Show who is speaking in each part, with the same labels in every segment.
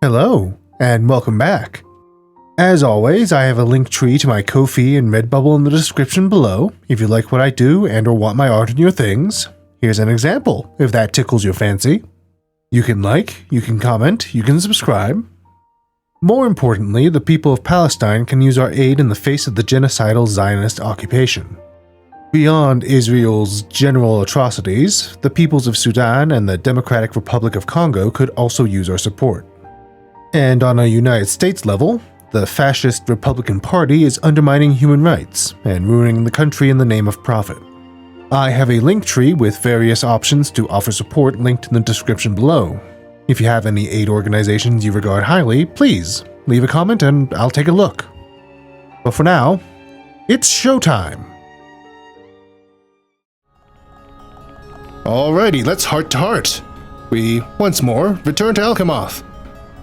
Speaker 1: Hello, and welcome back. As always, I have a link tree to my Ko-fi and Redbubble in the description below if you like what I do and or want my art in your things. Here's an example, if that tickles your fancy. You can like, you can comment, you can subscribe. More importantly, the people of Palestine can use our aid in the face of the genocidal Zionist occupation. Beyond Israel's general atrocities, the peoples of Sudan and the Democratic Republic of Congo could also use our support. And on a United States level, the fascist Republican Party is undermining human rights and ruining the country in the name of profit. I have a link tree with various options to offer support linked in the description below. If you have any aid organizations you regard highly, please leave a comment and I'll take a look. But for now, it's showtime! Alrighty, let's heart to heart. We, once more, return to Alcamoth.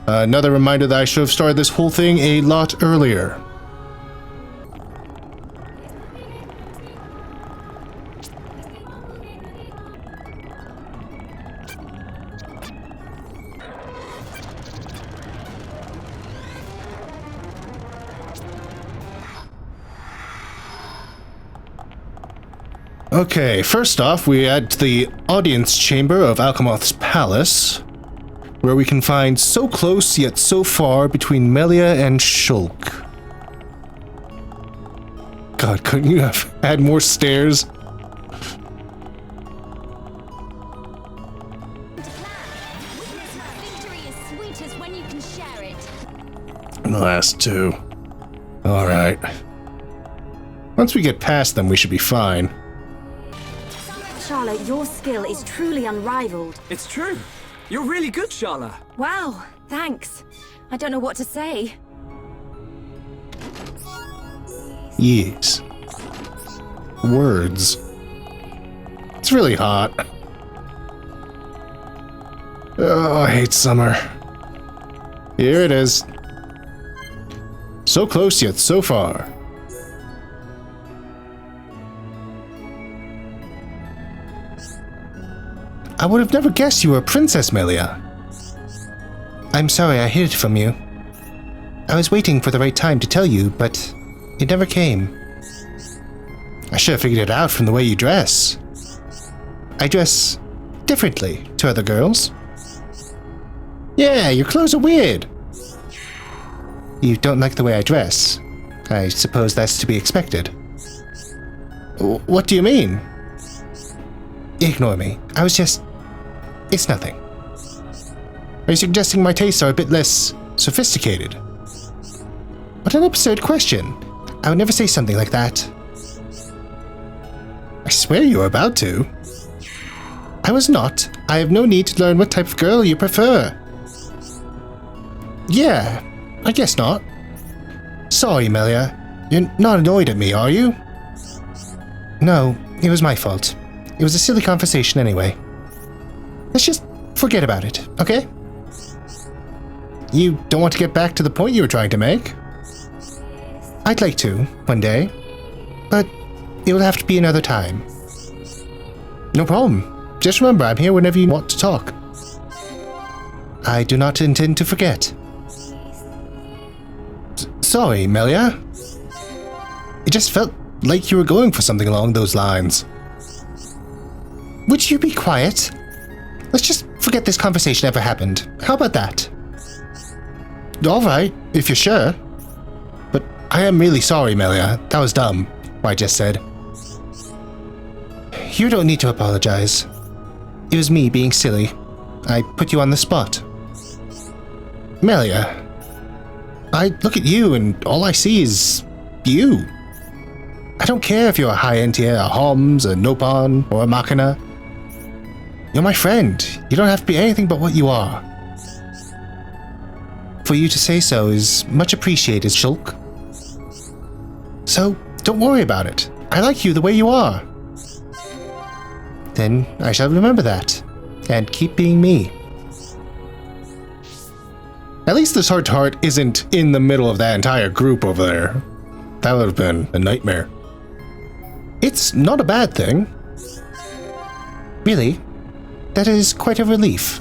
Speaker 1: Another reminder that I should have started this whole thing a lot earlier. Okay, first off, we head to the audience chamber of Alcamoth's palace, where we can find so close yet so far between Melia and Shulk. God, couldn't you have had more stairs? The last two. Alright. Once we get past them, we should be fine.
Speaker 2: Sharla, your skill is truly unrivaled.
Speaker 3: It's true. You're really good, Sharla.
Speaker 2: Wow, thanks. I don't know what to say.
Speaker 1: Yes. Words. It's really hot. Oh, I hate summer. Here it is. So close yet so far. I would have never guessed you were a princess, Melia. I'm sorry I hid it from you. I was waiting for the right time to tell you, but it never came. I should have figured it out from the way you dress. I dress differently to other girls. Yeah, your clothes are weird. You don't like the way I dress. I suppose that's to be expected. What do you mean? Ignore me. I was just... It's nothing. Are you suggesting my tastes are a bit less sophisticated? What an absurd question. I would never say something like that. I swear you were about to. I was not. I have no need to learn what type of girl you prefer. Yeah, I guess not. Sorry, Melia. You're not annoyed at me, are you? No, it was my fault. It was a silly conversation anyway. Let's just forget about it, okay? You don't want to get back to the point you were trying to make? I'd like to, one day. But it will have to be another time. No problem. Just remember, I'm here whenever you want to talk. I do not intend to forget. Sorry, Melia. It just felt like you were going for something along those lines. Would you be quiet? Let's just forget this conversation ever happened. How about that? Alright, if you're sure. But I am really sorry, Melia. That was dumb, what I just said. You don't need to apologize. It was me being silly. I put you on the spot. Melia, I look at you and all I see is... you. I don't care if you're a high-end tier, a Homs, a Nopon, or a Machina. You're my friend. You don't have to be anything but what you are. For you to say so is much appreciated, Shulk. So, don't worry about it. I like you the way you are. Then I shall remember that, and keep being me. At least this heart-to-heart isn't in the middle of that entire group over there. That would have been a nightmare. It's not a bad thing. Really? That is quite a relief.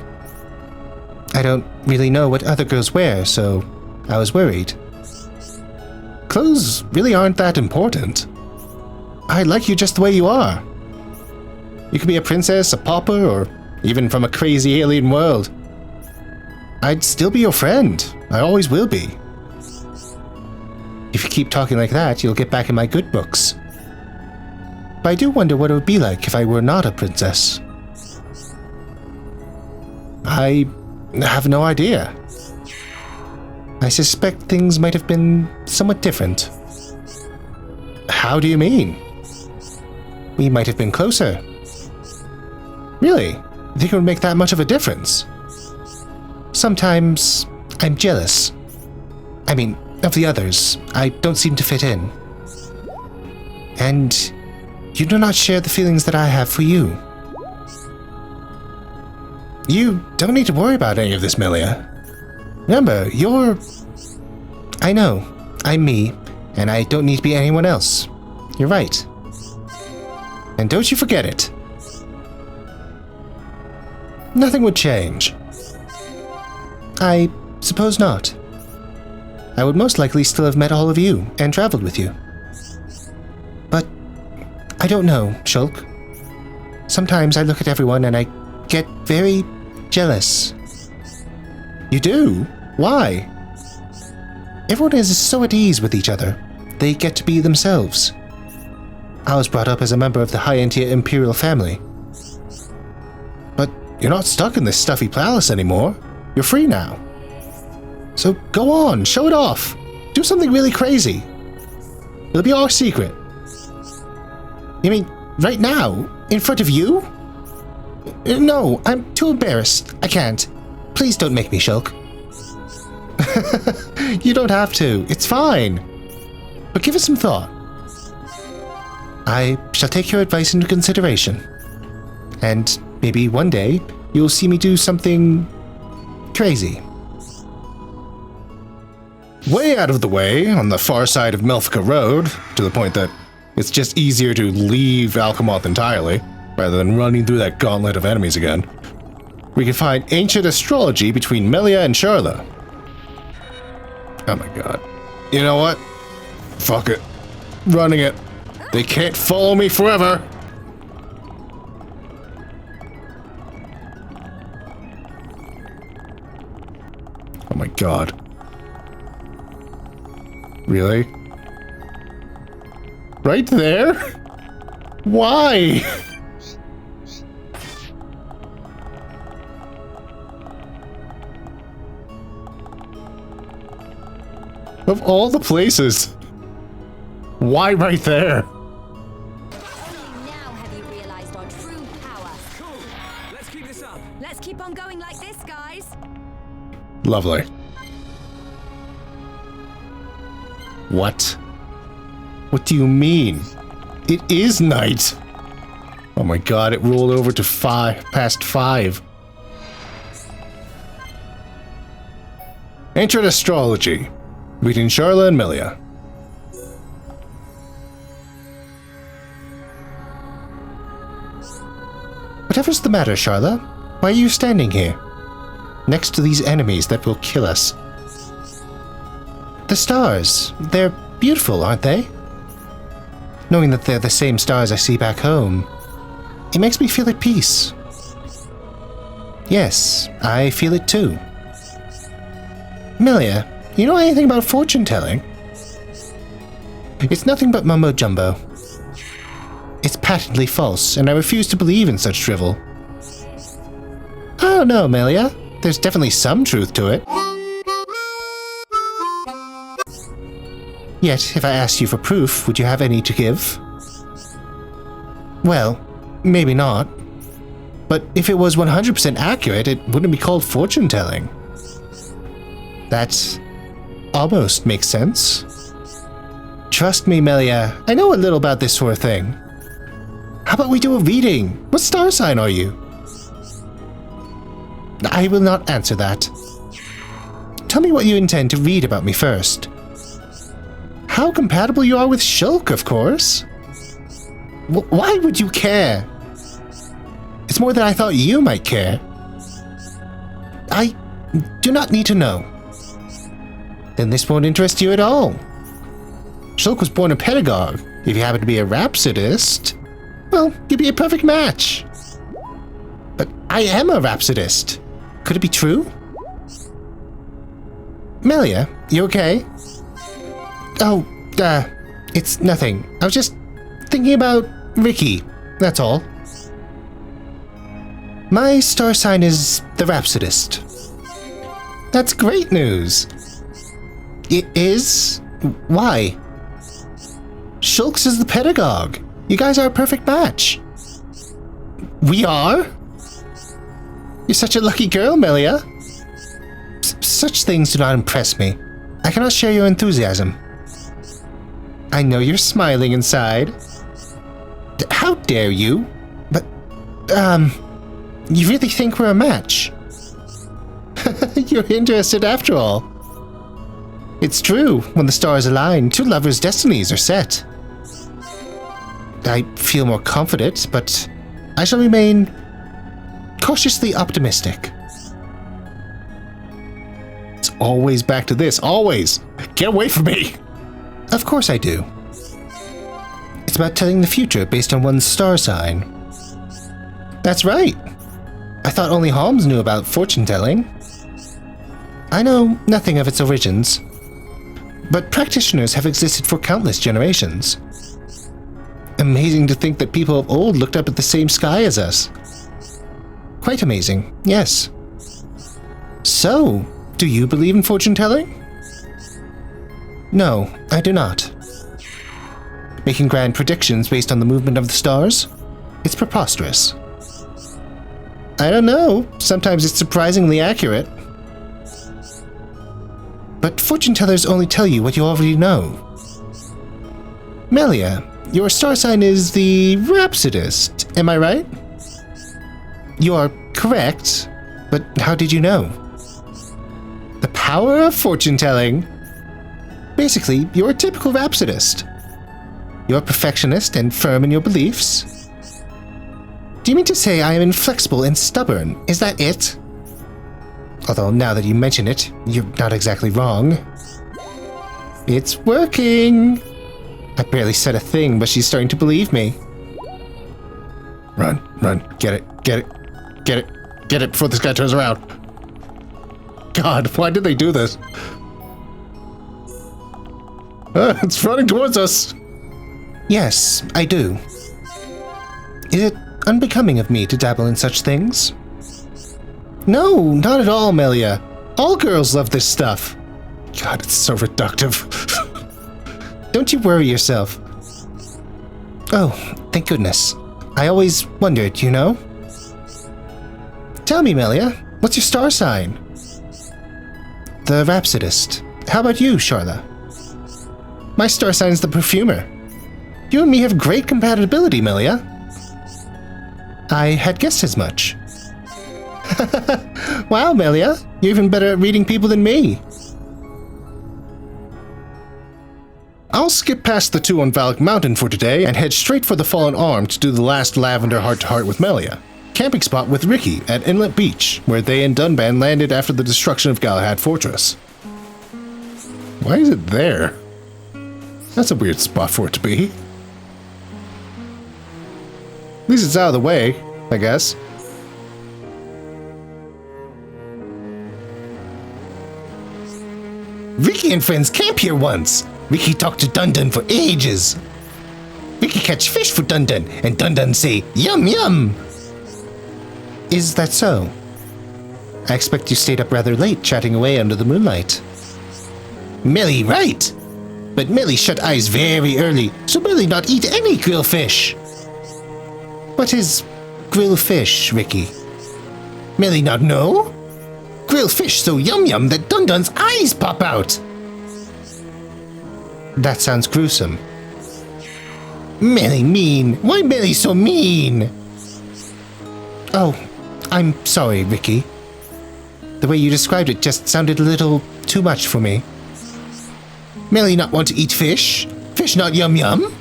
Speaker 4: I don't really know what other girls wear, so I was worried.
Speaker 1: Clothes really aren't that important. I like you just the way you are. You could be a princess, a pauper, or even from a crazy alien world. I'd still be your friend. I always will be.
Speaker 4: If you keep talking like that, you'll get back in my good books. But I do wonder what it would be like if I were not a princess.
Speaker 1: I have no idea.
Speaker 4: I suspect things might have been somewhat different.
Speaker 1: How do you mean?
Speaker 4: We might have been closer.
Speaker 1: Really? You think it would make that much of a difference?
Speaker 4: Sometimes I'm jealous. I mean, of the others. I don't seem to fit in. And you do not share the feelings that I have for you.
Speaker 1: You don't need to worry about any of this, Melia. Remember, you're...
Speaker 4: I know. I'm me, and I don't need to be anyone else. You're right.
Speaker 1: And don't you forget it. Nothing would change.
Speaker 4: I suppose not. I would most likely still have met all of you and traveled with you. But I don't know, Shulk. Sometimes I look at everyone and I get very jealous.
Speaker 1: You do? Why?
Speaker 4: Everyone is so at ease with each other. They get to be themselves. I was brought up as a member of the high Entia imperial family.
Speaker 1: But you're not stuck in this stuffy palace anymore. You're free now. So go on, show it off. Do something really crazy. It'll be our secret.
Speaker 4: You mean, right now? In front of you? No, I'm too embarrassed. I can't. Please don't make me, Shulk.
Speaker 1: You don't have to. It's fine. But give it some thought.
Speaker 4: I shall take your advice into consideration. And maybe one day you'll see me do something crazy.
Speaker 1: Way out of the way, on the far side of Melfica Road, to the point that it's just easier to leave Alcamoth entirely, rather than running through that gauntlet of enemies again, we can find ancient astrology between Melia and Sharla. Oh my god. You know what? Fuck it. Running it. They can't follow me forever! Oh my god. Really? Right there? Why? Of all the places, why right there?
Speaker 2: Now have you realized our true power?
Speaker 3: Cool. Let's keep this up.
Speaker 2: Let's keep on going like this, guys.
Speaker 1: Lovely. What? What do you mean? It is night. Oh my god, it rolled over to past 5. Ancient astrology between Sharla and Melia.
Speaker 4: Whatever's the matter, Sharla? Why are you standing here? Next to these enemies that will kill us. The stars. They're beautiful, aren't they? Knowing that they're the same stars I see back home, it makes me feel at peace. Yes, I feel it too. Melia, you know anything about fortune telling? It's nothing but mumbo jumbo. It's patently false, and I refuse to believe in such drivel. Oh no, Melia. There's definitely some truth to it. Yet, if I asked you for proof, would you have any to give? Well, maybe not. But if it was 100% accurate, it wouldn't be called fortune telling. That almost makes sense. Trust me, Melia, I know a little about this sort of thing. How about we do a reading? What star sign are you? I will not answer that. Tell me what you intend to read about me first. How compatible you are with Shulk, of course. Why would you care? It's more than I thought you might care. I do not need to know. Then this won't interest you at all. Shulk was born a pedagogue. If you happen to be a rhapsodist, well, you'd be a perfect match. But I am a rhapsodist. Could it be true? Melia, you okay? Oh, it's nothing. I was just thinking about Riki, that's all. My star sign is the rhapsodist. That's great news. It is? Why? Shulk's is the pedagogue. You guys are a perfect match. We are? You're such a lucky girl, Melia. Such things do not impress me. I cannot share your enthusiasm. I know you're smiling inside. How dare you? But, you really think we're a match? You're interested after all. It's true, when the stars align, two lovers' destinies are set. I feel more confident, but I shall remain cautiously optimistic. It's always back to this, always. Get away from me. Of course I do. It's about telling the future based on one's star sign. That's right. I thought only Holmes knew about fortune-telling. I know nothing of its origins, but practitioners have existed for countless generations. Amazing to think that people of old looked up at the same sky as us. Quite amazing, yes. So, do you believe in fortune-telling? No, I do not. Making grand predictions based on the movement of the stars? It's preposterous. I don't know. Sometimes it's surprisingly accurate. But fortune-tellers only tell you what you already know. Melia, your star sign is the rhapsodist, am I right? You are correct, but how did you know? The power of fortune-telling. Basically, you're a typical rhapsodist. You're a perfectionist and firm in your beliefs. Do you mean to say I am inflexible and stubborn? Is that it? Although, now that you mention it, you're not exactly wrong. It's working! I barely said a thing, but she's starting to believe me. Run, get it before this guy turns around. God, why did they do this? It's running towards us. Yes, I do. Is it unbecoming of me to dabble in such things? No, not at all, Melia. All girls love this stuff. God, it's so reductive. Don't you worry yourself. Oh, thank goodness. I always wondered, you know? Tell me, Melia, what's your star sign? The rhapsodist. How about you, Sharla? My star sign's the perfumer. You and me have great compatibility, Melia. I had guessed as much. Wow, Melia, you're even better at reading people than me. I'll skip past the two on Valak Mountain for today and head straight for the Fallen Arm to do the last lavender heart-to-heart with Melia. Camping spot with Riki at Inlet Beach, where they and Dunban landed after the destruction of Galahad Fortress. Why is it there? That's a weird spot for it to be. At least it's out of the way, I guess. Riki and friends camp here once. Riki talked to Dunban for ages. Riki catch fish for Dunban, and Dunban say, yum yum. Is that so? I expect you stayed up rather late chatting away under the moonlight. Melie right. But Melie shut eyes very early, so Melie not eat any grill fish. What is grill fish, Riki? Melie not know? Grill fish so yum yum that Dunban's eyes pop out. That sounds gruesome. Melie mean. Why Melie so mean? Oh, I'm sorry, Riki. The way you described it just sounded a little too much for me. Melie not want to eat fish? Fish not yum yum?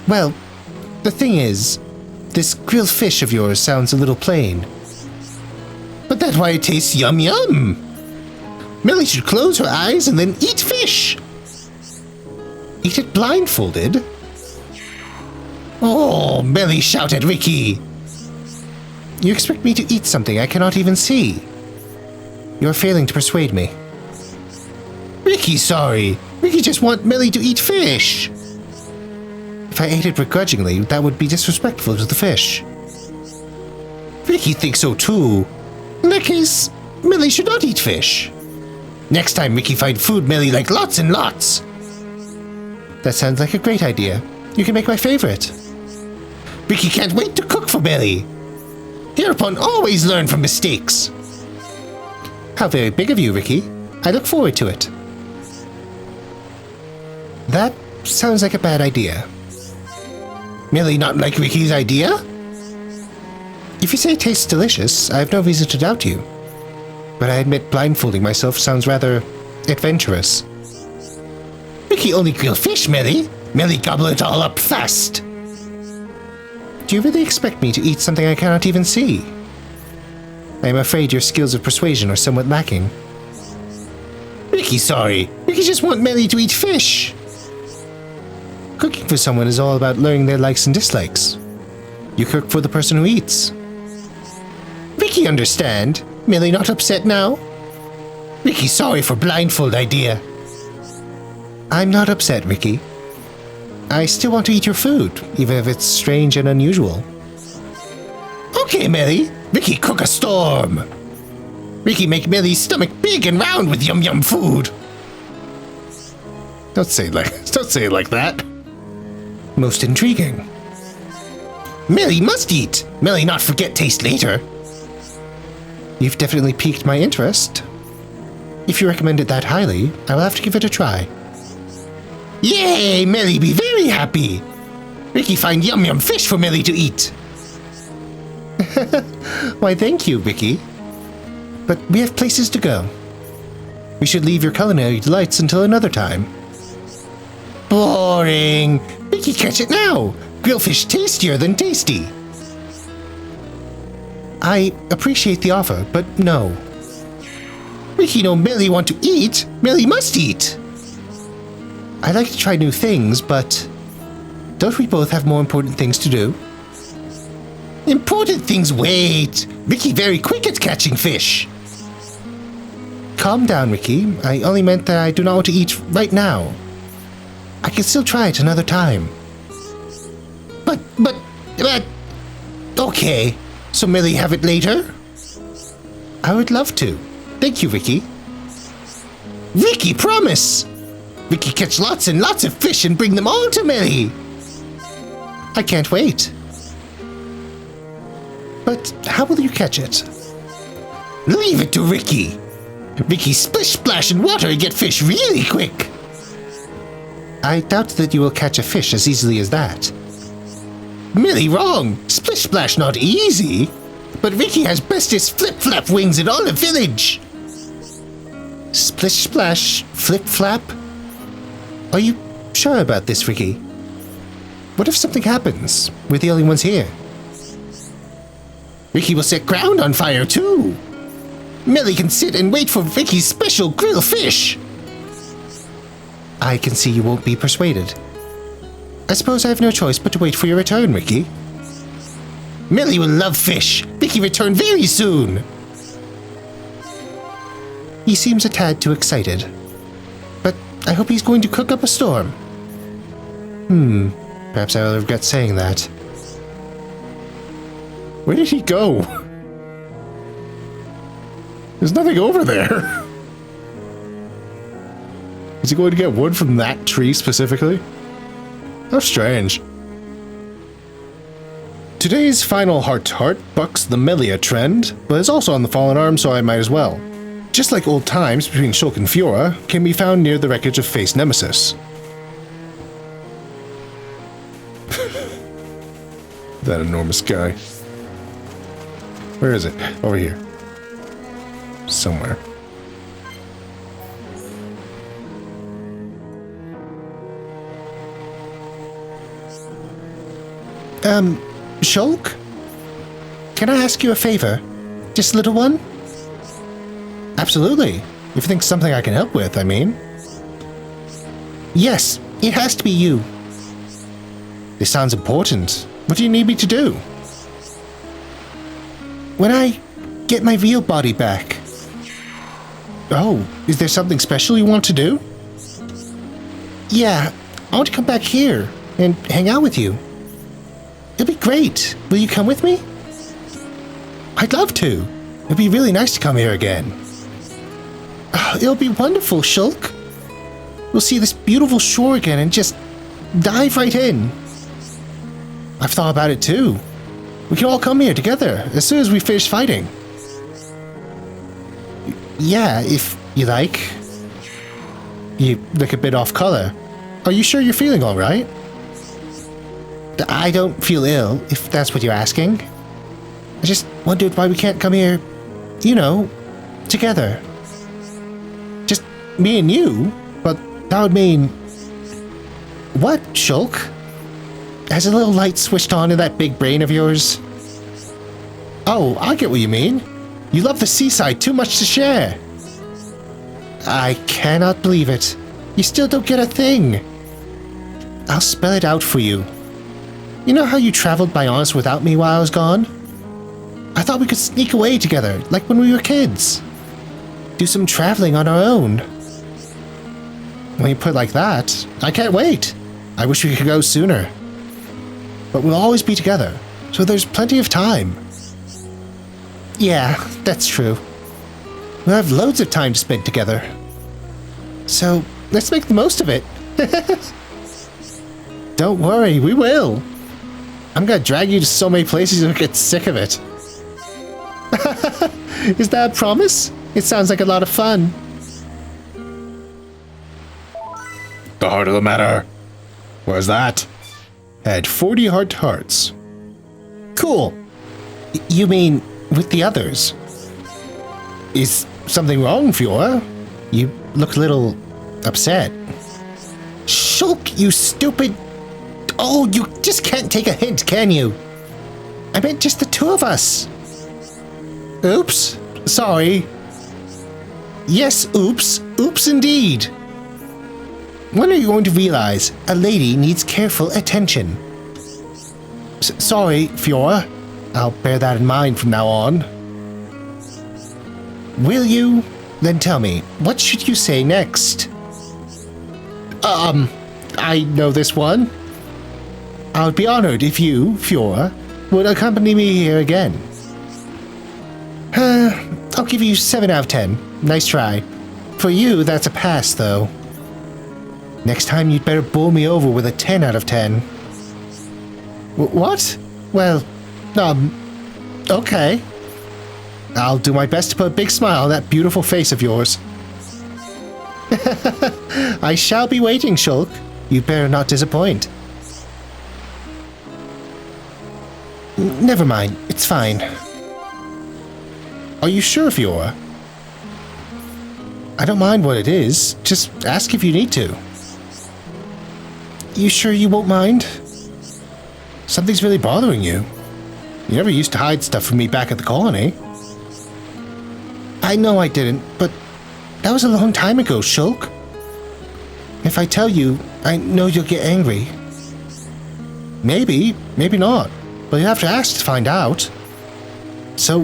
Speaker 4: Well, the thing is, this grilled fish of yours sounds a little plain. But that why it tastes yum yum? Melia should close her eyes and then eat fish. Eat it blindfolded? Oh, Melia shout at Riki. You expect me to eat something I cannot even see. You're failing to persuade me. Riki, sorry. Riki just want Melia to eat fish. If I ate it begrudgingly, that would be disrespectful to the fish. Riki thinks so too. In that case, Melia should not eat fish. Next time Riki find food Melia like lots and lots. That sounds like a great idea. You can make my favorite. Riki can't wait to cook for Melia. Hereupon always learn from mistakes. How very big of you, Riki. I look forward to it. That sounds like a bad idea. Melia not like Riki's idea? If you say it tastes delicious, I have no reason to doubt you. But I admit blindfolding myself sounds rather adventurous. Riki only grill fish, Melia. Melia gobble it all up fast. Do you really expect me to eat something I cannot even see? I am afraid your skills of persuasion are somewhat lacking. Riki, sorry. Riki just want Melia to eat fish. Cooking for someone is all about learning their likes and dislikes. You cook for the person who eats. Riki understand. Melia not upset now? Riki sorry for blindfold idea. I'm not upset, Riki. I still want to eat your food, even if it's strange and unusual. Okay, Melia. Riki cook a storm. Riki make Melia's stomach big and round with yum yum food. Don't say it like that. Most intriguing. Melia must eat. Melia not forget taste later. You've definitely piqued my interest. If you recommend it that highly, I will have to give it a try. Yay! Melia be very happy. Riki find yum yum fish for Melia to eat. Why, thank you, Riki. But we have places to go. We should leave your culinary delights until another time. Boring. Riki catch it now. Grillfish tastier than tasty. I appreciate the offer, but no. Riki know Melia want to eat. Melia must eat. I like to try new things, but don't we both have more important things to do? Important things wait. Riki very quick at catching fish. Calm down, Riki. I only meant that I do not want to eat right now. I can still try it another time. But... Okay. So Melia have it later? I would love to. Thank you, Riki. Riki, promise! Riki catch lots and lots of fish and bring them all to Melia. I can't wait. But how will you catch it? Leave it to Riki. Riki splish splash in water and get fish really quick. I doubt that you will catch a fish as easily as that. Melia wrong. Splish splash not easy. But Riki has bestest flip flap wings in all the village. Splish splash, flip flap? Are you sure about this, Riki? What if something happens? We're the only ones here. Riki will set ground on fire too. Melia can sit and wait for Riki's special grill fish. I can see you won't be persuaded. I suppose I have no choice but to wait for your return, Riki. Melia will love fish. Riki return very soon. He seems a tad too excited. But I hope he's going to cook up a storm. Perhaps I will regret saying that. Where did he go? There's nothing over there. Is he going to get wood from that tree specifically? How strange. Today's final heart-to-heart bucks the Melia trend, but is also on the fallen arm, so I might as well. Just like old times between Shulk and Fiora, can be found near the wreckage of Face Nemesis. That enormous guy. Where is it? Over here. Somewhere. Shulk? Can I ask you a favor? Just a little one? Absolutely. If you think something I can help with, I mean. Yes, it has to be you. This sounds important. What do you need me to do? When I get my real body back. Oh, is there something special you want to do? Yeah, I want to come back here and hang out with you. It'll be great. Will you come with me? I'd love to. It'd be really nice to come here again. It'll be wonderful, Shulk. We'll see this beautiful shore again and just dive right in. I've thought about it too. We can all come here together as soon as we finish fighting. Yeah, if you like. You look a bit off color. Are you sure you're feeling all right? I don't feel ill, if that's what you're asking. I just wondered why we can't come here, you know, together. Just me and you, but that would mean... What, Shulk? Has a little light switched on in that big brain of yours? Oh, I get what you mean. You love the seaside too much to share. I cannot believe it. You still don't get a thing. I'll spell it out for you. You know how you traveled by honest without me while I was gone? I thought we could sneak away together, like when we were kids. Do some traveling on our own. When you put it like that, I can't wait. I wish we could go sooner. But we'll always be together, so there's plenty of time. Yeah, that's true. We'll have loads of time to spend together. So, let's make the most of it. Don't worry, we will. I'm gonna drag you to so many places you'll get sick of it. Is that a promise? It sounds like a lot of fun.
Speaker 5: The heart of the matter. Where's that? Add 40 hearts.
Speaker 4: Cool. You mean with the others? Is something wrong, Fiora? You look a little upset. Shulk, you stupid... Oh, you just can't take a hint, can you? I meant just the two of us. Oops. Sorry. Yes, oops. Oops indeed. When are you going to realize a lady needs careful attention? Sorry, Fiora. I'll bear that in mind from now on. Will you? Then tell me, what should you say next? I know this one. I would be honored if you, Fiora, would accompany me here again. I'll give you 7 out of 10. Nice try. For you, that's a pass, though. Next time you'd better bowl me over with a 10 out of 10. What? Well, okay. I'll do my best to put a big smile on that beautiful face of yours. I shall be waiting, Shulk. You better not disappoint. Never mind, it's fine. Are you sure, Fiora? I don't mind what it is. Just ask if you need to. You sure you won't mind? Something's really bothering you. You never used to hide stuff from me back at the colony. I know I didn't, but that was a long time ago, Shulk. If I tell you, I know you'll get angry. Maybe, maybe not. But you have to ask to find out. So,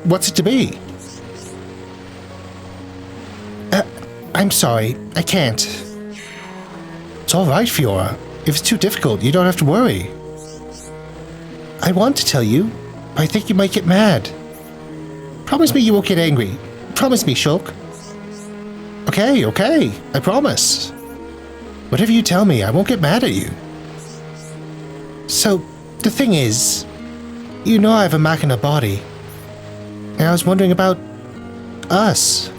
Speaker 4: what's it to be? I'm sorry, I can't. It's alright, Fiora. If it's too difficult, you don't have to worry. I want to tell you, but I think you might get mad. Promise me you won't get angry. Promise me, Shulk. Okay, I promise. Whatever you tell me, I won't get mad at you. So, the thing is, you know I have a mark in a body. And I was wondering about us.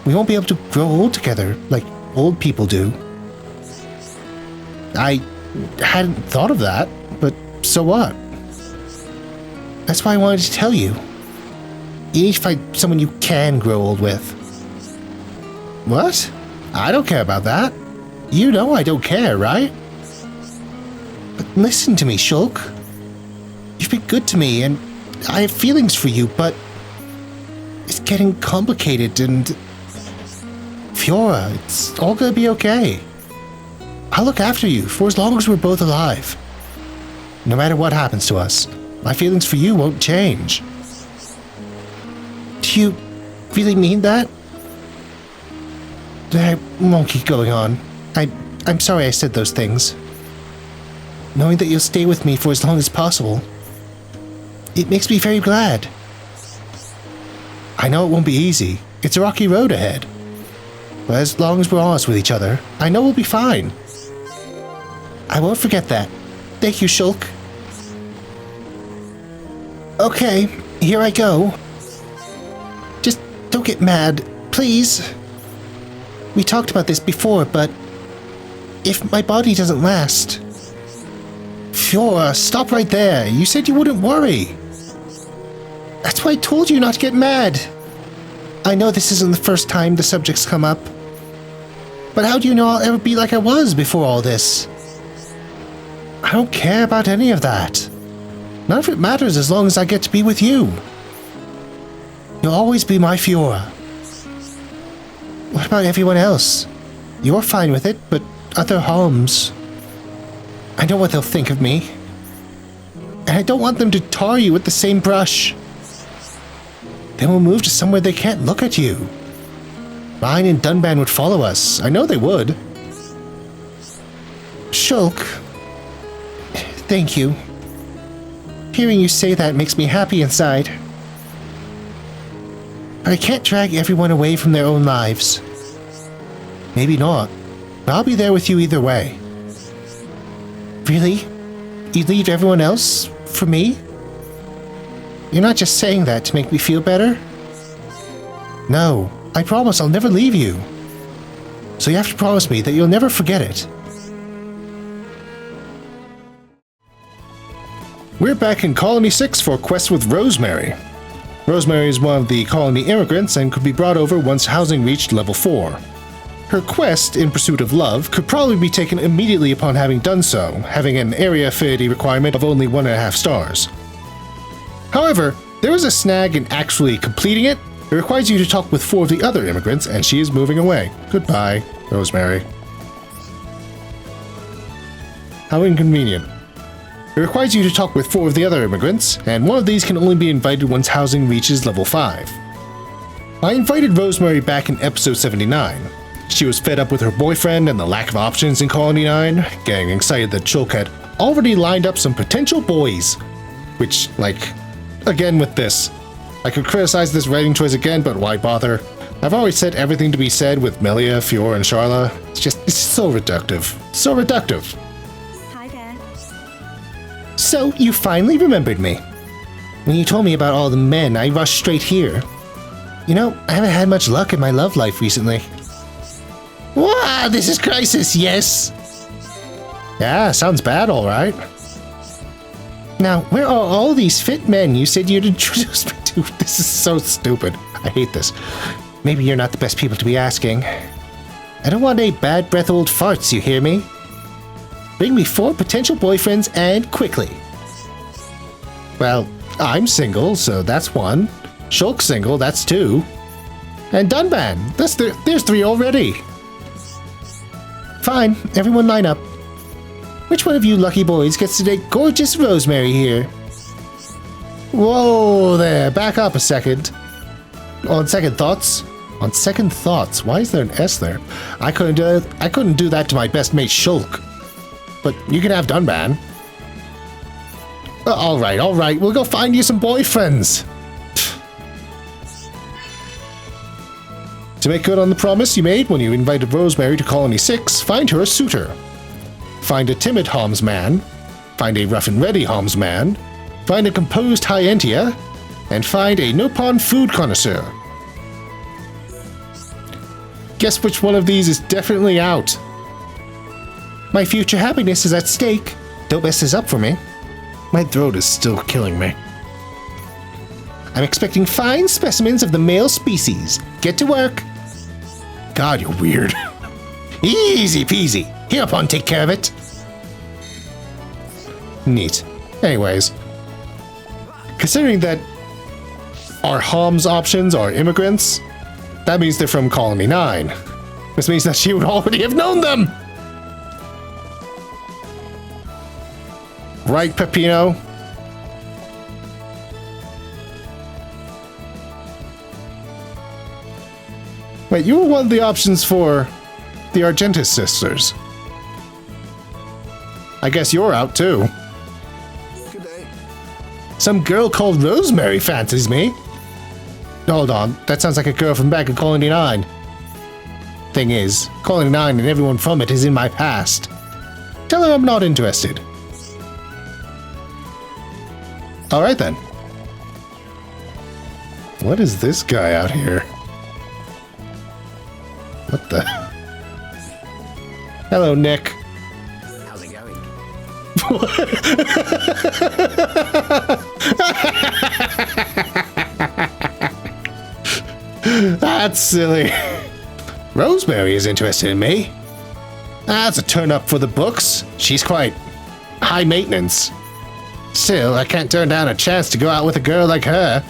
Speaker 4: We won't be able to grow old together like old people do. I hadn't thought of that, but so what? That's why I wanted to tell you. You need to find someone you can grow old with. What? I don't care about that. You know I don't care, right? But listen to me, Shulk. You've been good to me, and I have feelings for you, but It's getting complicated and... Fiora, it's all gonna be okay. I'll look after you for as long as we're both alive. No matter what happens to us, my feelings for you won't change. Do you really mean that? I won't keep going on. I'm sorry I said those things. Knowing that you'll stay with me for as long as possible, it makes me very glad. I know it won't be easy. It's a rocky road ahead. But as long as we're honest with each other, I know we'll be fine. I won't forget that. Thank you, Shulk. Okay, here I go. Just don't get mad, please. We talked about this before, but if my body doesn't last... Fiora, stop right there. You said you wouldn't worry. That's why I told you not to get mad. I know this isn't the first time the subject's come up. But how do you know I'll ever be like I was before all this? I don't care about any of that. None of it matters as long as I get to be with you. You'll always be my Fiora. What about everyone else? You're fine with it, but other homes... I know what they'll think of me. And I don't want them to tar you with the same brush. They will move to somewhere they can't look at you. Ryan and Dunban would follow us. I know they would. Shulk. Thank you. Hearing you say that makes me happy inside. But I can't drag everyone away from their own lives. Maybe not. But I'll be there with you either way. Really? You'd leave everyone else for me? You're not just saying that to make me feel better? No, I promise I'll never leave you. So you have to promise me that you'll never forget it.
Speaker 5: We're back in Colony 6 for Quest with Rosemary. Rosemary is one of the colony immigrants and could be brought over once housing reached level 4. Her quest, in pursuit of love, could probably be taken immediately upon having done so, having an area affinity requirement of only 1.5 stars. However, there is a snag in actually completing it. It requires you to talk with 4 of the other immigrants, and she is moving away. Goodbye, Rosemary. How inconvenient. It requires you to talk with 4 of the other immigrants, and one of these can only be invited once housing reaches level 5. I invited Rosemary back in episode 79. She was fed up with her boyfriend and the lack of options in Colony 9, getting excited that Shulk had already lined up some potential boys. Which, again with this. I could criticize this writing choice again, but why bother? I've already said everything to be said with Melia, Fiora, and Sharla. It's so reductive. So reductive.
Speaker 2: Hi there.
Speaker 4: So, you finally remembered me. When you told me about all the men, I rushed straight here. You know, I haven't had much luck in my love life recently. Wow, this is crisis, yes! Yeah, sounds bad, alright. Now, where are all these fit men you said you'd introduce me to? This is so stupid. I hate this. Maybe you're not the best people to be asking. I don't want any bad breath old farts, you hear me? Bring me 4 potential boyfriends and quickly. Well, I'm single, so that's 1. Shulk's single, that's 2. And Dunban, there's 3 already. Fine, everyone line up. Which one of you lucky boys gets to date gorgeous Rosemary here? Whoa there, back up a second. On second thoughts? On second thoughts, why is there an S there? I couldn't do that to my best mate Shulk. But you can have Dunban. Alright, we'll go find you some boyfriends. To make good on the promise you made when you invited Rosemary to Colony 6, find her a suitor. Find a timid Homs man, find a rough and ready Homs man, find a composed Hyentia, and find a Nopon food connoisseur. Guess which one of these is definitely out? My future happiness is at stake. Don't mess this up for me. My throat is still killing me. I'm expecting fine specimens of the male species. Get to work. God, you're weird. Easy peasy. Hereupon take care of it. Neat. Anyways. Considering that
Speaker 5: our Homs options are immigrants, that means they're from Colony 9. This means that she would already have known them! Right, Peppino? Wait, you were one of the options for the Argentis sisters. I guess you're out too.
Speaker 3: Good day.
Speaker 5: Some girl called Rosemary fancies me. Hold on, that sounds like a girl from back in Colony 9. Thing is, Colony 9 and everyone from it is in my past. Tell her I'm not interested. Alright then. What is this guy out here? What the? Hello, Nick.
Speaker 3: How's it going?
Speaker 5: That's silly. Rosemary is interested in me. That's a turn up for the books. She's quite high maintenance. Still, I can't turn down a chance to go out with a girl like her.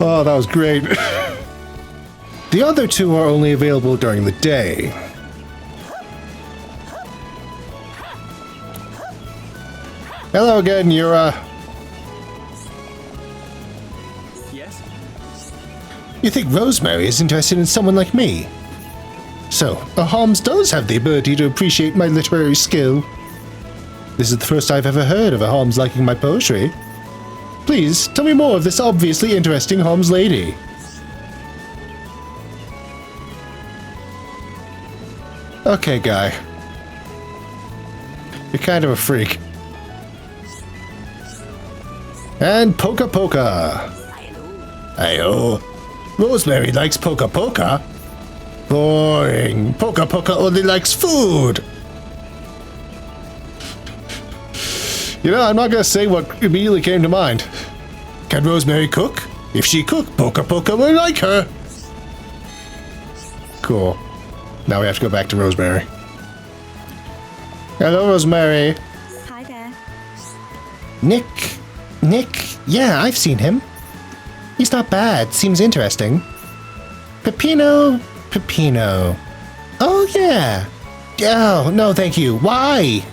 Speaker 5: Oh, that was great. The other two are only available during the day. Hello again, Yura.
Speaker 3: Yes?
Speaker 5: You think Rosemary is interested in someone like me? So, a Homs does have the ability to appreciate my literary skill. This is the first I've ever heard of a Homs liking my poetry. Please, tell me more of this obviously interesting Homs lady. Okay, guy. You're kind of a freak. And Poka Poka. Ayo. Rosemary likes Poka Poka. Boring. Poka Poka only likes food. You know, I'm not gonna say what immediately came to mind. Can Rosemary cook? If she cook, Poka Poka will like her. Cool. Now we have to go back to Rosemary. Hello, Rosemary.
Speaker 2: Hi there.
Speaker 4: Nick, yeah, I've seen him. He's not bad, seems interesting. Peppino. Oh, yeah. Oh, no, thank you. Why?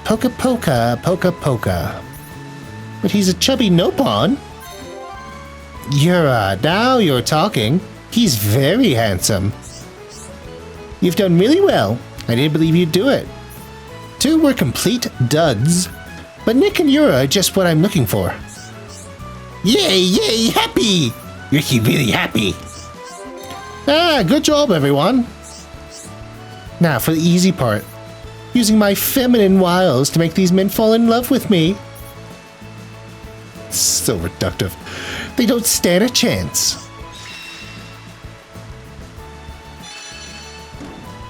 Speaker 4: Poka Poka. But he's a chubby nopon. Yura, now you're talking. He's very handsome. You've done really well. I didn't believe you'd do it. Two were complete duds. But Nick and Yura are just what I'm looking for. Yay, happy! Riki really happy. Ah, good job, everyone. Now for the easy part. Using my feminine wiles to make these men fall in love with me. So reductive. They don't stand a chance.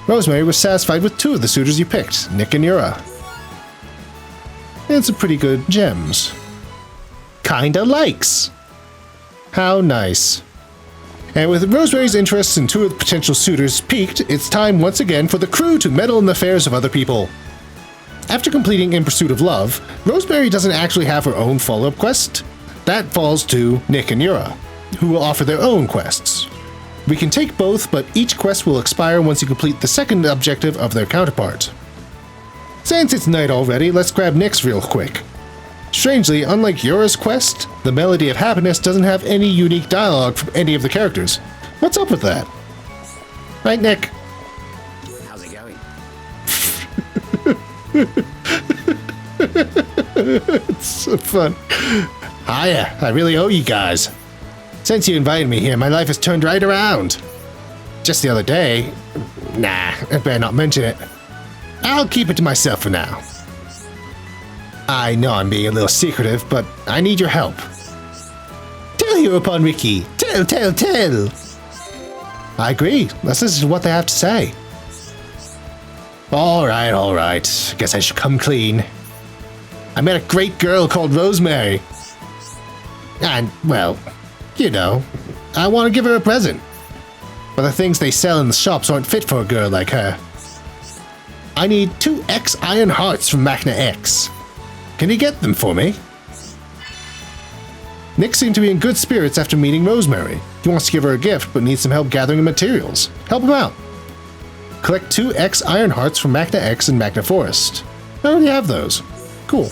Speaker 4: Rosemary was satisfied with two of the suitors you picked, Nick and Yura. And some pretty good gems. Kinda likes. How nice. And with Rosemary's interests in two of the potential suitors piqued, it's time once again for the crew to meddle in the affairs of other people. After completing In Pursuit of Love, Rosemary doesn't actually have her own follow-up quest. That falls to Nick and Yura, who will offer their own quests. We can take both, but each quest will expire once you complete the second objective of their counterpart. Since it's night already, let's grab Nick's real quick. Strangely, unlike Yura's quest, the Melody of Happiness doesn't have any unique dialogue from any of the characters. What's up with that? Right, Nick?
Speaker 3: How's it going?
Speaker 5: It's so fun. Hiya, I really owe you guys. Since you invited me here, my life has turned right around. Just the other day... Nah, I better not mention it. I'll keep it to myself for now. I know I'm being a little secretive, but I need your help. Tell her upon Riki. Tell. I agree. Let's listen to what they have to say. Alright. Guess I should come clean. I met a great girl called Rosemary. And, well, you know, I want to give her a present. But the things they sell in the shops aren't fit for a girl like her. I need 2 X Iron Hearts from Machina X. Can you get them for me? Nick seemed to be in good spirits after meeting Rosemary. He wants to give her a gift, but needs some help gathering the materials. Help him out. Collect 2 X Iron Hearts from Machina X and Machina Forest. I already have those. Cool.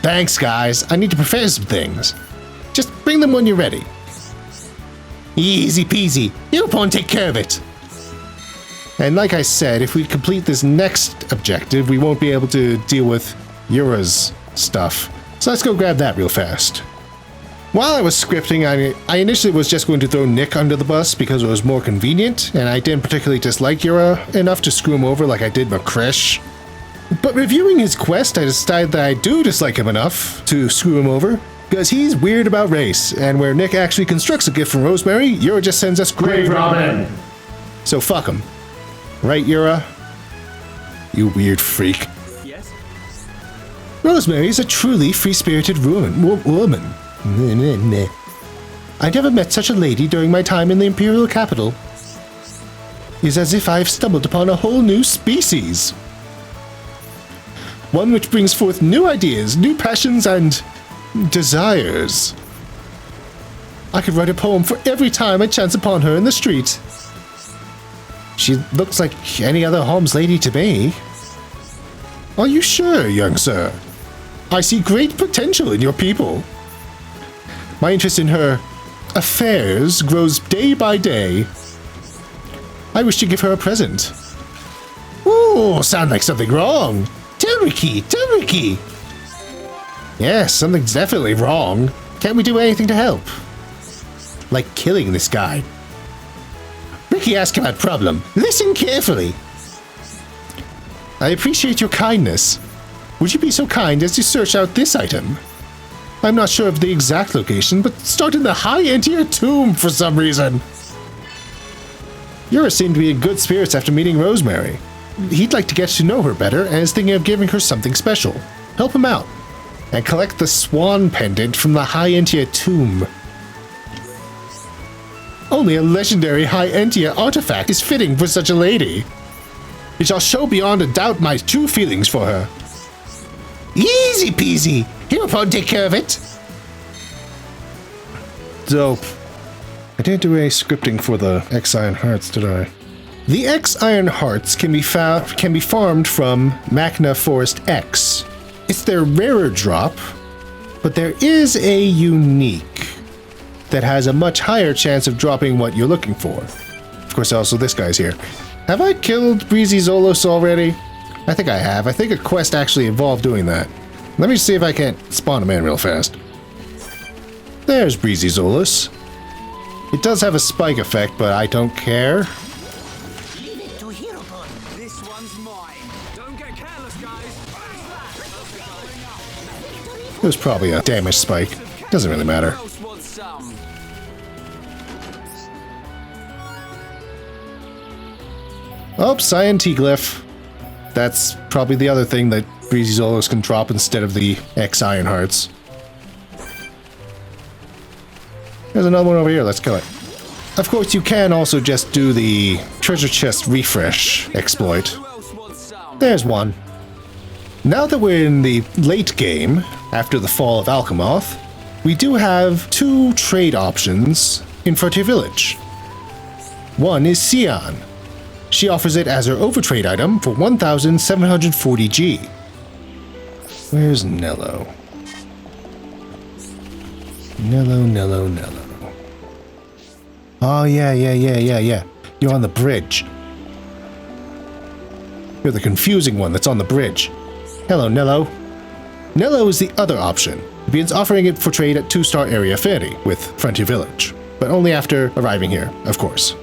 Speaker 5: Thanks, guys. I need to prepare some things. Just bring them when you're ready. Easy peasy. You pawn take care of it. And like I said, if we complete this next objective, we won't be able to deal with Yura's stuff. So let's go grab that real fast. While I was scripting, I initially was just going to throw Nick under the bus because it was more convenient, and I didn't particularly dislike Yura enough to screw him over like I did Makresh. But reviewing his quest, I decided that I do dislike him enough to screw him over, because he's weird about race, and where Nick actually constructs a gift from Rosemary, Yura just sends us Grave Robin! So fuck him. Right, Yura? You weird freak.
Speaker 3: Yes?
Speaker 5: Rosemary is a truly free-spirited woman. I never met such a lady during my time in the Imperial capital. It's as if I've stumbled upon a whole new species. One which brings forth new ideas, new passions, and desires. I could write a poem for every time I chance upon her in the street. She looks like any other Holmes lady to me. Are you sure, young sir? I see great potential in your people. My interest in her affairs grows day by day. I wish to give her a present. Ooh, sound like something wrong. Tell Riki. Yes, something's definitely wrong. Can't we do anything to help? Like killing this guy. Riki asked about problem. Listen carefully. I appreciate your kindness. Would you be so kind as to search out this item? I'm not sure of the exact location, but start in the high end of your tomb for some reason. Yura seemed to be in good spirits after meeting Rosemary. He'd like to get to know her better and is thinking of giving her something special. Help him out. And collect the Swan pendant from the High Entia tomb. Only a legendary High Entia artifact is fitting for such a lady. It shall show beyond a doubt my true feelings for her. Easy peasy. Hereupon take care of it. Dope. I didn't do any scripting for the X Iron Hearts, did I? The X Iron Hearts can be farmed from Machina Forest X. It's their rarer drop, but there is a unique that has a much higher chance of dropping what you're looking for. Of course, also this guy's here. Have I killed Breezy Zolos already? I think I have. I think a quest actually involved doing that. Let me see if I can't spawn him in real fast. There's Breezy Zolos. It does have a spike effect, but I don't care.
Speaker 3: This one's mine. Don't get careless, guys.
Speaker 5: It was probably a damage spike. Doesn't really matter.
Speaker 3: Who else wants some?
Speaker 5: Oh, Scientiglyph. That's probably the other thing that Breezy Zolos can drop instead of the X Iron Hearts. There's another one over here. Let's kill it. Of course, you can also just do the treasure chest refresh exploit.
Speaker 3: Who else wants some?
Speaker 5: There's one. Now that we're in the late game, after the fall of Alcamoth, we do have 2 trade options in Frontier Village. One is Sion. She offers it as her overtrade item for 1,740 G. Where's Nello? Nello. Oh, yeah. You're on the bridge. You're the confusing one that's on the bridge. Hello, Nello. Nello is the other option. It begins offering it for trade at 2-star area Ferry with Frontier Village, but only after arriving here, of course.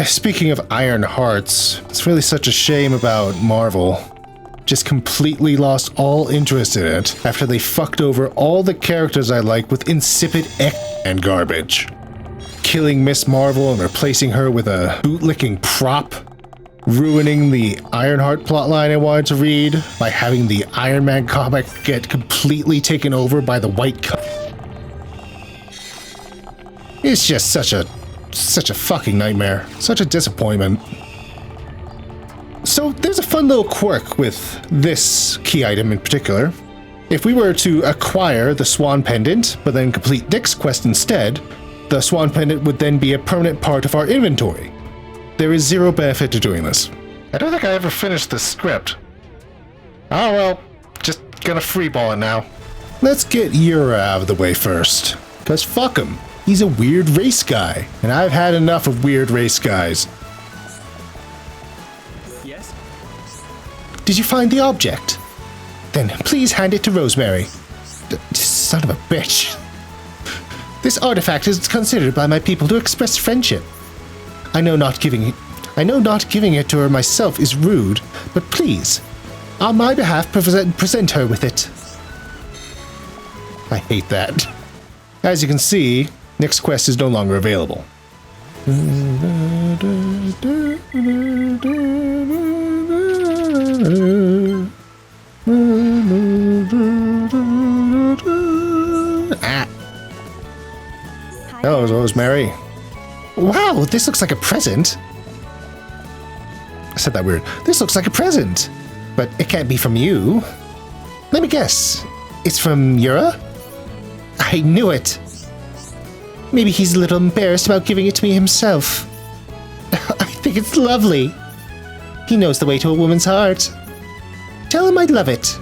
Speaker 5: Speaking of Iron Hearts, it's really such a shame about Marvel. Just completely lost all interest in it after they fucked over all the characters I like with insipid and garbage. Killing Miss Marvel and replacing her with a bootlicking prop. Ruining the Ironheart plotline I wanted to read by having the Iron Man comic get completely taken over by the White Cup. It's just such a fucking nightmare. Such a disappointment. So there's a fun little quirk with this key item in particular. If we were to acquire the Swan Pendant, but then complete Nick's quest instead, the Swan Pendant would then be a permanent part of our inventory. There is zero benefit to doing this. I don't think I ever finished this script. Oh well, just gonna freeball it now. Let's get Yura out of the way first. Cause fuck him. He's a weird race guy, and I've had enough of weird race guys.
Speaker 3: Yes?
Speaker 5: Did you find the object? Then please hand it to Rosemary. Son of a bitch. This artifact is considered by my people to express friendship. I know not giving it to her myself is rude, but please, on my behalf, present her with it. I hate that. As you can see, Nick's quest is no longer available. Hello, Rosemary. Wow, this looks like a present. I said that weird. This looks like a present, but it can't be from you. Let me guess. It's from Yura? I knew it. Maybe he's a little embarrassed about giving it to me himself. I think it's lovely. He knows the way to a woman's heart. Tell him I'd love it.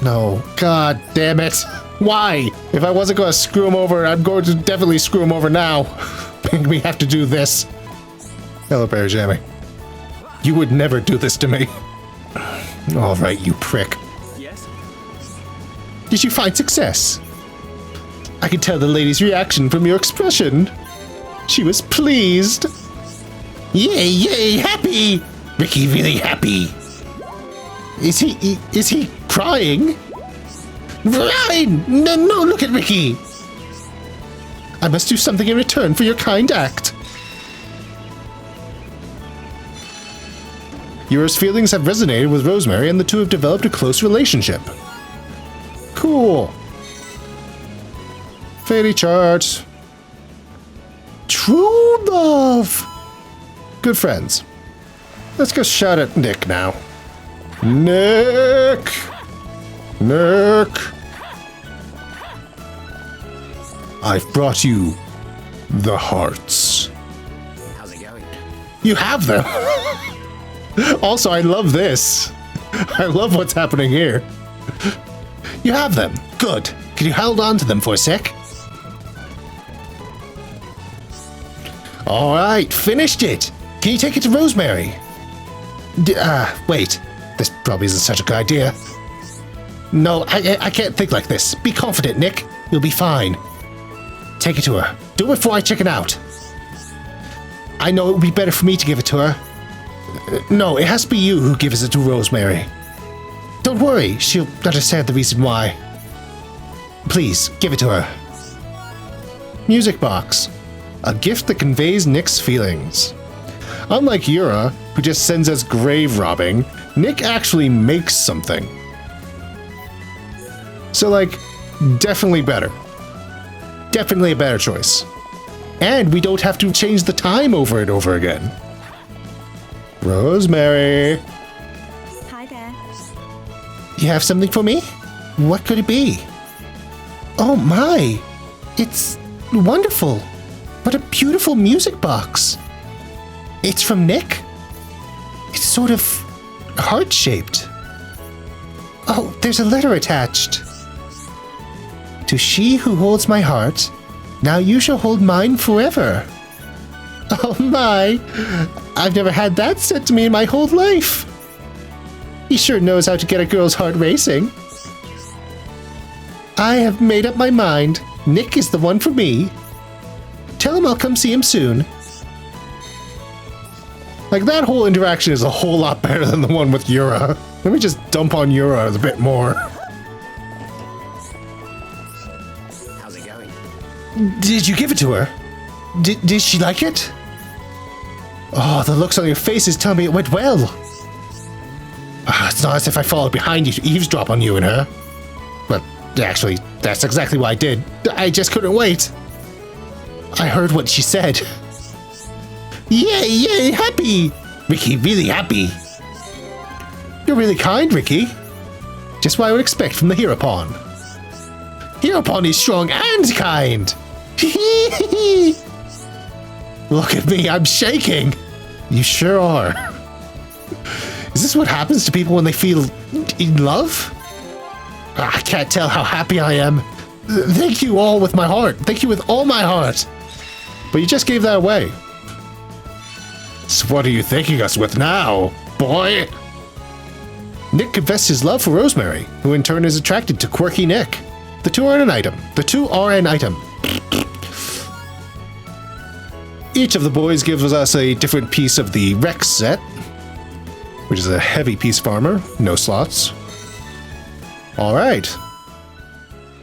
Speaker 5: No, god damn it. Why? If I wasn't going to screw him over, I'm going to definitely screw him over now. We have to do this. Hello, Bear Jammy. You would never do this to me. All right, you prick.
Speaker 3: Yes?
Speaker 5: Did you find success? I could tell the lady's reaction from your expression. She was pleased. Yay, yay, happy! Riki really happy. Is he crying? Ryan! No, look at Riki! I must do something in return for your kind act. Yura's feelings have resonated with Rosemary, and the two have developed a close relationship. Cool. Fairy chart. True love. Good friends. Let's go shout at Nick now. Nick! I've brought you the hearts.
Speaker 3: How's it going?
Speaker 5: You have them! Also, I love this. I love what's happening here. You have them. Good. Can you hold on to them for a sec? Alright, finished it. Can you take it to Rosemary? Wait. This probably isn't such a good idea. No, I can't think like this. Be confident, Nick. You'll be fine. Take it to her. Do it before I check it out. I know it would be better for me to give it to her. No, it has to be you who gives it to Rosemary. Don't worry, she'll understand the reason why. Please, give it to her. Music box. A gift that conveys Nick's feelings. Unlike Yura, who just sends us grave robbing, Nick actually makes something. So, like, definitely better. Definitely a better choice. And we don't have to change the time over and over again. Rosemary.
Speaker 2: Hi there.
Speaker 5: You have something for me? What could it be? Oh my! It's wonderful. What a beautiful music box. It's from Nick? It's sort of heart-shaped. Oh, there's a letter attached. To she who holds my heart, now you shall hold mine forever. Oh my! I've never had that said to me in my whole life. He sure knows how to get a girl's heart racing. I have made up my mind. Nick is the one for me. Tell him I'll come see him soon. Like, that whole interaction is a whole lot better than the one with Yura. Let me just dump on Yura a bit more.
Speaker 3: How's it going?
Speaker 5: Did you give it to her? Did she like it? Oh, the looks on your faces tell me it went well. It's not as if I followed behind you to eavesdrop on you and her. But actually, that's exactly what I did. I just couldn't wait. I heard what she said. Yay, yay, happy! Riki really happy. You're really kind, Riki. Just what I would expect from the Hereupon. Hereupon is strong and kind. Look at me, I'm shaking. You sure are. Is this what happens to people when they feel in love? I can't tell how happy I am. Thank you all with my heart. Thank you with all my heart. But you just gave that away. So what are you thanking us with now, boy? Nick confessed his love for Rosemary, who in turn is attracted to quirky Nick. The two are an item. Each of the boys gives us a different piece of the Rex set, which is a heavy piece of armor, no slots. Alright.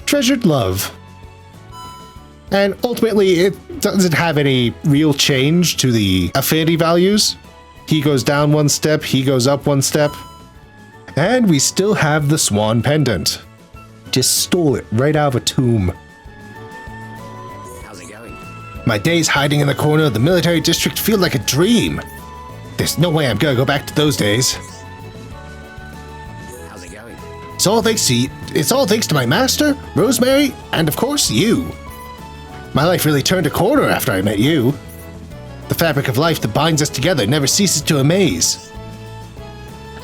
Speaker 5: Treasured love. And ultimately, it doesn't have any real change to the affinity values. He goes down one step, he goes up one step. And we still have the Swan Pendant. Just stole it right out of a tomb.
Speaker 3: How's it going?
Speaker 5: My days hiding in the corner of the military district feel like a dream. There's no way I'm gonna go back to those days.
Speaker 3: How's it going?
Speaker 5: It's all thanks to my master, Rosemary, and of course you. My life really turned a corner after I met you. The fabric of life that binds us together never ceases to amaze.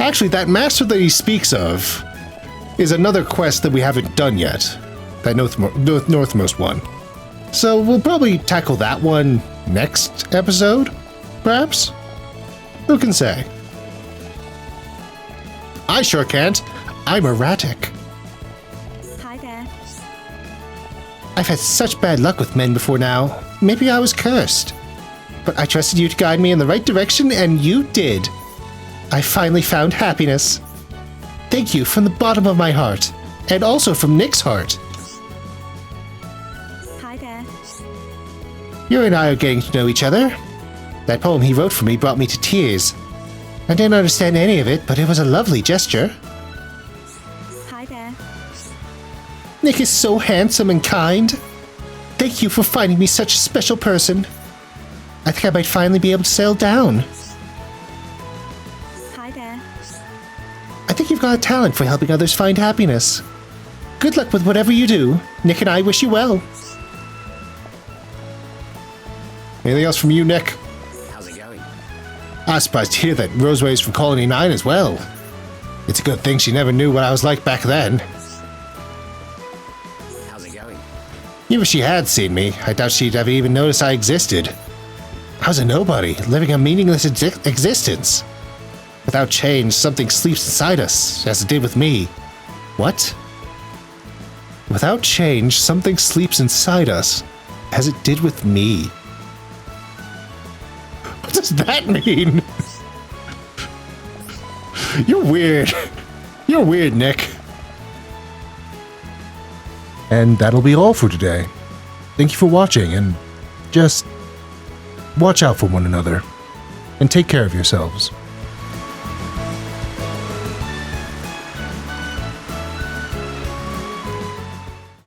Speaker 5: Actually, that master that he speaks of is another quest that we haven't done yet. That northmost one. So we'll probably tackle that one next episode, perhaps? Who can say? I sure can't. I'm erratic.
Speaker 2: Hi there.
Speaker 4: I've had such bad luck with men before now. Maybe I was cursed. But I trusted you to guide me in the right direction, and you did. I finally found happiness. Thank you from the bottom of my heart, and also from Nick's heart.
Speaker 2: Hi there.
Speaker 4: You and I are getting to know each other. That poem he wrote for me brought me to tears. I didn't understand any of it, but it was a lovely gesture.
Speaker 2: Hi there.
Speaker 4: Nick is so handsome and kind. Thank you for finding me such a special person. I think I might finally be able to settle down.
Speaker 2: Hi there.
Speaker 4: I think you've got a talent for helping others find happiness. Good luck with whatever you do. Nick and I wish you well.
Speaker 5: Anything else from you, Nick?
Speaker 3: How's it going?
Speaker 5: I was surprised to hear that Rosemary's from Colony 9 as well. It's a good thing she never knew what I was like back then.
Speaker 3: How's it going?
Speaker 5: Even if she had seen me, I doubt she'd ever even noticed I existed. I was a nobody, living a meaningless existence. Without change, something sleeps inside us, as it did with me. What? Without change, something sleeps inside us, as it did with me. What does that mean? You're weird. You're weird, Nick.
Speaker 1: And that'll be all for today. Thank you for watching, and just watch out for one another, and take care of yourselves.